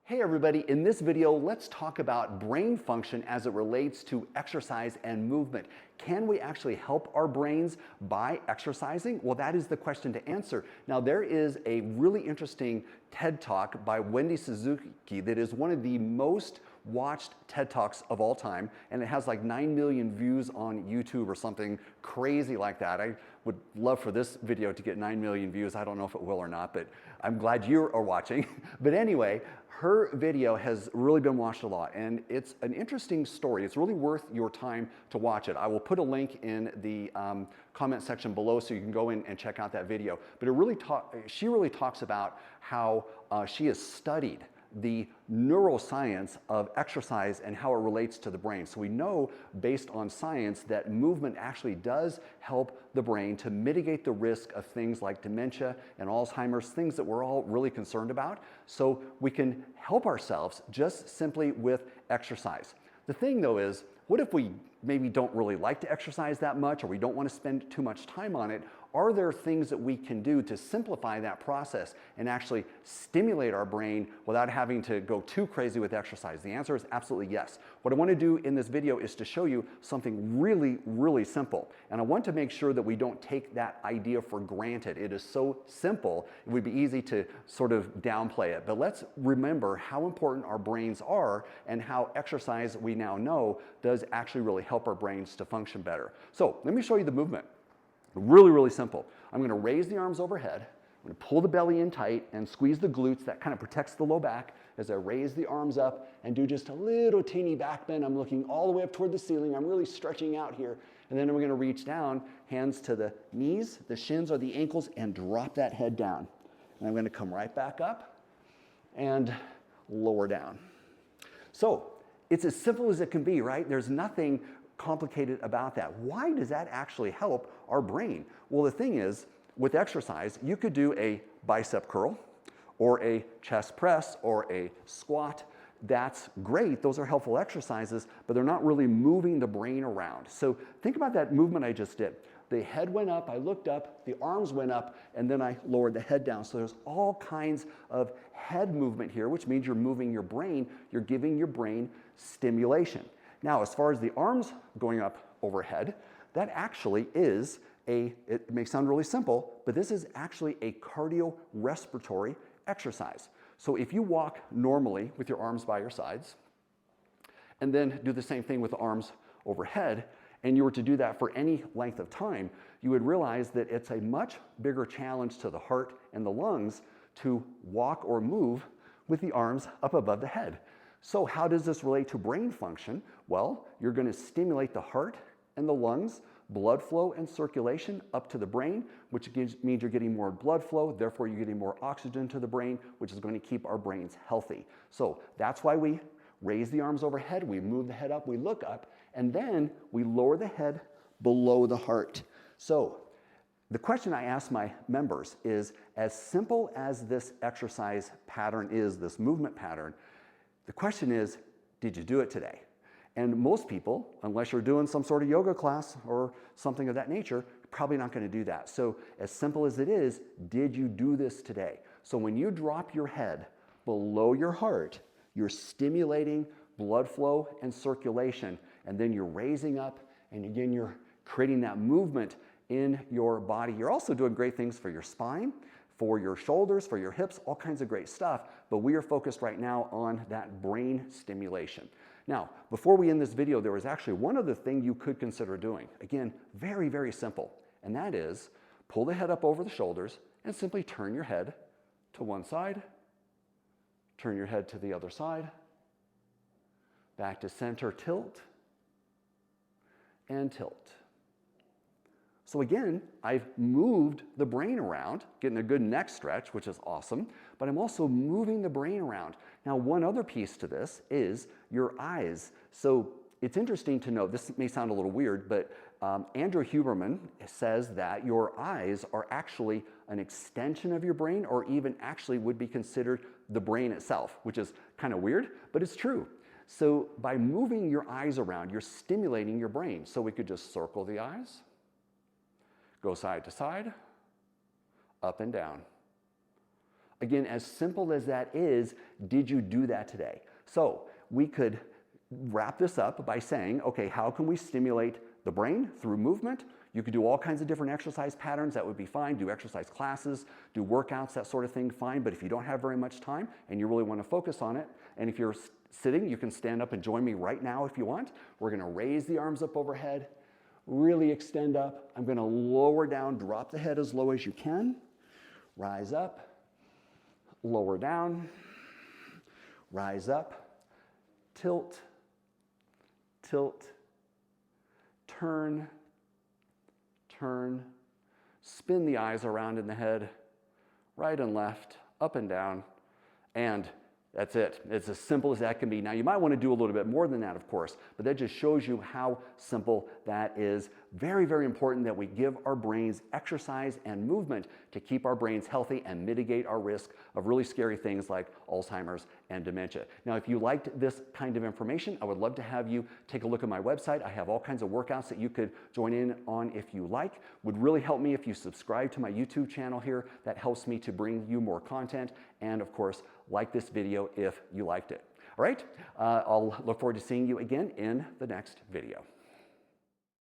Hey everybody, in this video, let's talk about brain function as it relates to exercise and movement. Can we actually help our brains by exercising? Well, that is the question to answer. Now, there is a really interesting TED Talk by Wendy Suzuki that is one of the most watched TED Talks of all time, and it has like 9 million views on YouTube or something crazy like that. I would love for this video to get 9 million views. I don't know if it will or not, but I'm glad you are watching. But anyway, her video has really been watched a lot, and it's an interesting story. It's really worth your time to watch it. I will put a link in the comment section below so you can go in and check out that video. But she really talks about how she has studied the neuroscience of exercise and how it relates to the brain. So we know based on science that movement actually does help the brain to mitigate the risk of things like dementia and Alzheimer's, things that we're all really concerned about. So we can help ourselves just simply with exercise. The thing though is, what if we maybe don't really like to exercise that much, or we don't want to spend too much time on it? Are there things that we can do to simplify that process and actually stimulate our brain without having to go too crazy with exercise? The answer is absolutely yes. What I want to do in this video is to show you something really, really simple. And I want to make sure that we don't take that idea for granted. It is so simple, it would be easy to sort of downplay it. But let's remember how important our brains are and how exercise, we now know, does actually really help our brains to function better. So let me show you the movement. Really, really simple. I'm going to raise the arms overhead. I'm going to pull the belly in tight and squeeze the glutes. That kind of protects the low back as I raise the arms up and do just a little teeny back bend. I'm looking all the way up toward the ceiling. I'm really stretching out here. And then we're going to reach down, hands to the knees, the shins or the ankles, and drop that head down. And I'm going to come right back up and lower down. So it's as simple as it can be, right? There's nothing complicated about that. Why does that actually help our brain? Well, the thing is, with exercise, you could do a bicep curl or a chest press or a squat. That's great. Those are helpful exercises, but they're not really moving the brain around. So think about that movement I just did. The head went up, I looked up, the arms went up, and then I lowered the head down. So there's all kinds of head movement here, which means you're moving your brain. You're giving your brain stimulation. Now, as far as the arms going up overhead, that actually is it may sound really simple, but this is actually a cardiorespiratory exercise. So if you walk normally with your arms by your sides, and then do the same thing with the arms overhead, and you were to do that for any length of time, you would realize that it's a much bigger challenge to the heart and the lungs to walk or move with the arms up above the head. So how does this relate to brain function? Well, you're going to stimulate the heart and the lungs, blood flow and circulation up to the brain, which means you're getting more blood flow, therefore you're getting more oxygen to the brain, which is going to keep our brains healthy. So that's why we raise the arms overhead, we move the head up, we look up, and then we lower the head below the heart. So the question I ask my members is, as simple as this exercise pattern is, this movement pattern, the question is, did you do it today? And most people, unless you're doing some sort of yoga class or something of that nature, you're probably not going to do that. So as simple as it is, did you do this today? So when you drop your head below your heart, you're stimulating blood flow and circulation, and then you're raising up, and again, you're creating that movement in your body. You're also doing great things for your spine, for your shoulders, for your hips, all kinds of great stuff, but we are focused right now on that brain stimulation. Now, before we end this video, there was actually one other thing you could consider doing. Again, very, very simple, and that is pull the head up over the shoulders and simply turn your head to one side, turn your head to the other side, back to center, tilt, and tilt. So again, I've moved the brain around, getting a good neck stretch, which is awesome, but I'm also moving the brain around. Now, one other piece to this is your eyes. So it's interesting to note, this may sound a little weird, but Andrew Huberman says that your eyes are actually an extension of your brain, or even actually would be considered the brain itself, which is kind of weird, but it's true. So by moving your eyes around, you're stimulating your brain. So we could just circle the eyes, go side to side, up and down, Again, as simple as that is, did you do that today? So we could wrap this up by saying, okay, how can we stimulate the brain through movement? You could do all kinds of different exercise patterns, that would be fine. Do exercise classes, do workouts, that sort of thing, fine. But if you don't have very much time and you really want to focus on it, and if you're sitting, you can stand up and join me right now if you want. We're going to raise the arms up overhead, really extend up. I'm going to lower down, drop the head as low as you can. Rise up, lower down, rise up, tilt, tilt, turn, turn, spin the eyes around in the head, right and left, up and down, and that's it. It's as simple as that can be. Now, you might want to do a little bit more than that, of course, but that just shows you how simple that is. Very, very important that we give our brains exercise and movement to keep our brains healthy and mitigate our risk of really scary things like Alzheimer's and dementia. Now, if you liked this kind of information, I would love to have you take a look at my website. I have all kinds of workouts that you could join in on if you like. Would really help me if you subscribe to my YouTube channel here. That helps me to bring you more content. And of course, like this video if you liked it. All right, I'll look forward to seeing you again in the next video.